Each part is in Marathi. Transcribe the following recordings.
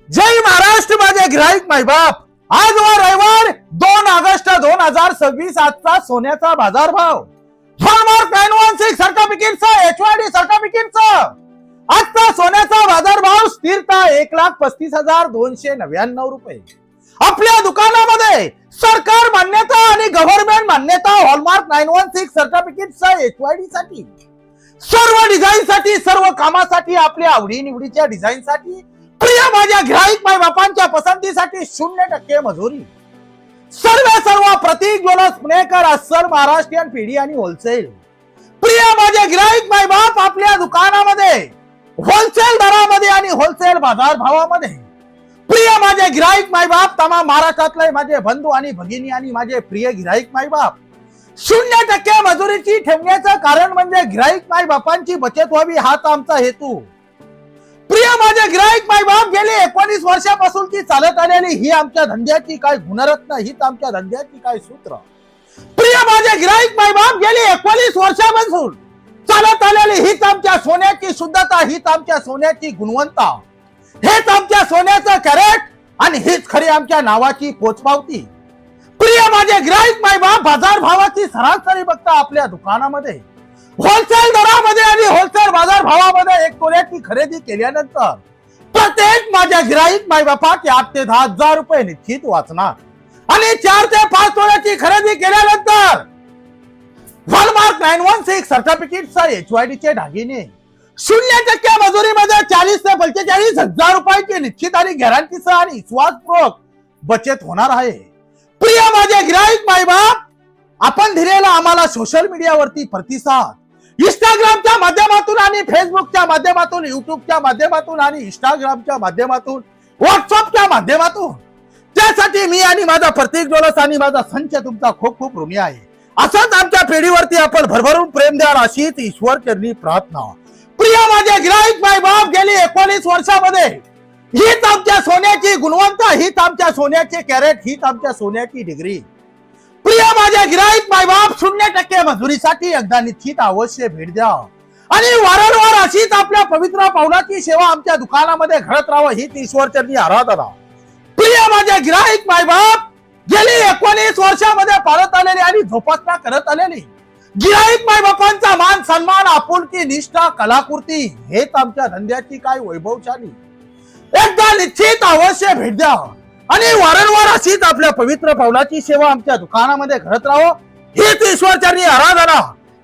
जय महाराष्ट्र माझे गिराईक माय बाप। आज वा रविवार 2 ऑगस्ट 2026 आजचा सोन्याचा बाजार भाव हॉलमार्क 916 सर्टिफिकेटचा HYD सर्टिफिकेटचा आजचा सोन्याचा बाजार भाव स्थिरता 1,35,299 रुपये। आपल्या दुकानामध्ये सरकार मान्यता आणि गव्हर्नमेंट मान्यता हॉलमार्क 916 सर्टिफिकेटचा HYD साठी सर्व डिझाईन साठी सर्व कामासाठी आपल्या आवडी निवडीच्या डिझाईन साठी प्रिय माझ्या गिराईक माय बापांच्या पसंतीसाठी 0% मजुरी सर्व प्रतीक ज्वेलर्स पुणेकर अस्सल महाराष्ट्रीयन पीडी आणि होलसेल। प्रिय माझे गिराईक माय बाप आपल्या दुकानामध्ये होलसेल दरामध्ये आणि होलसेल बाजार भावामध्ये प्रिय माझे गिराईक माय बाप तमाम महाराष्ट्रातले माझे बंधू आणि भगिनी आणि माझे प्रिय गिराईक माय बाप 0% मजुरीची ठेवण्याचं कारण म्हणजे गिराईक माय बापांची बचत व्हावी हाच आमचा हेतू। प्रिय माझे गिराईक माय बाप गेले 19 वर्षापासून ती चालत आलेली ही आमच्या धंद्याची काय गुणरत्न हीच आमच्या धंद्याची काय सूत्र। प्रिय माझे गिराईक माय बाप गेली 19 वर्षापासून चालत आलेली हीच आमच्या सोन्याची शुद्धता हीच आमच्या सोन्याची गुणवत्ता हेच आमच्या सोन्याचं कॅरेट आणि हीच खरी आमच्या नावाची पोचपावती। प्रिय माझे गिराईक माय बाप बाजार भावाची सरासरी बघता आपल्या दुकानामध्ये होलसेल दरामध्ये आणि होलसेल बाजार भावामध्ये 1 तोल्याची खरेदी केल्यानंतर प्रत्येक माझ्या गिराईक माय बापात 8 ते 10 हजार रुपये निश्चित वाचणार आणि 4 ते 5 तोल्याची खरेदी केल्यानंतर हॉलमार्क 916 सर्टिफिकेटचा HYD चे दागिने 0% मजुरीमध्ये 40 ते 45 हजार रुपयाची निश्चित आणि गॅरंटीसह आणि विश्वासपूर्वक बचत होणार आहे। प्रिय माझे गिराईक माय बाप आपण दिलेला आम्हाला सोशल मीडियावरती प्रतिसाद इंस्टाग्रामच्या माध्यमातून आणि फेसबुकच्या माध्यमातून युट्यूबच्या माध्यमातून आणि इंस्टाग्रामच्या माध्यमातून व्हॉट्सअपच्या माध्यमातून त्यासाठी मी आणि माझा प्रतीक ज्वेलर्स आणि माझा संच तुमचा खूप खूप ऋणी आहे। असंच आमच्या पिढीवरती आपण भरभरून प्रेम द्याल अशीच ईश्वर चरणी प्रार्थना। प्रिय माझे गिराईक माय बाप गेली 19 वर्षामध्ये हीच आमच्या सोन्याची गुणवत्ता हीच आमच्या सोन्याचे कॅरेट हीच आमच्या सोन्याची डिग्री। प्रिय माझ्या गिराईक माय बाप 0% मजुरीसाठी एकदा निश्चित अवश्य भेट द्या आणि वारंवार अशीच आपल्या पवित्र पावलाची सेवा आमच्या दुकानामध्ये घडत राहावं हीच ईश्वरचरणी आराधना। प्रिय माझ्या गिराईक माय बाप गेली 19 वर्षामध्ये पाळत आलेली आणि जोपासना करत आलेली गिराईक माय बापांचा मान सन्मान आपुलकी निष्ठा कलाकृती हेच आमच्या धंद्याची काय वैभवशाली। एकदा निश्चित अवश्य भेट द्या आणि वारंवार अशीच आपल्या पवित्र पावलाची सेवा आमच्या दुकानामध्ये घडत राहावं हीच ईश्वरचरणी आराधना।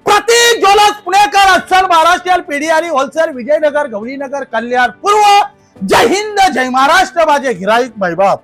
प्रतीक ज्वेलर्स पुणेकर अस्सल महाराष्ट्रीयन पीडी आणि होलसेल विजयनगर गौरीनगर कल्याण पूर्व। जय हिंद जय महाराष्ट्र माझे गिराईक माय बाप।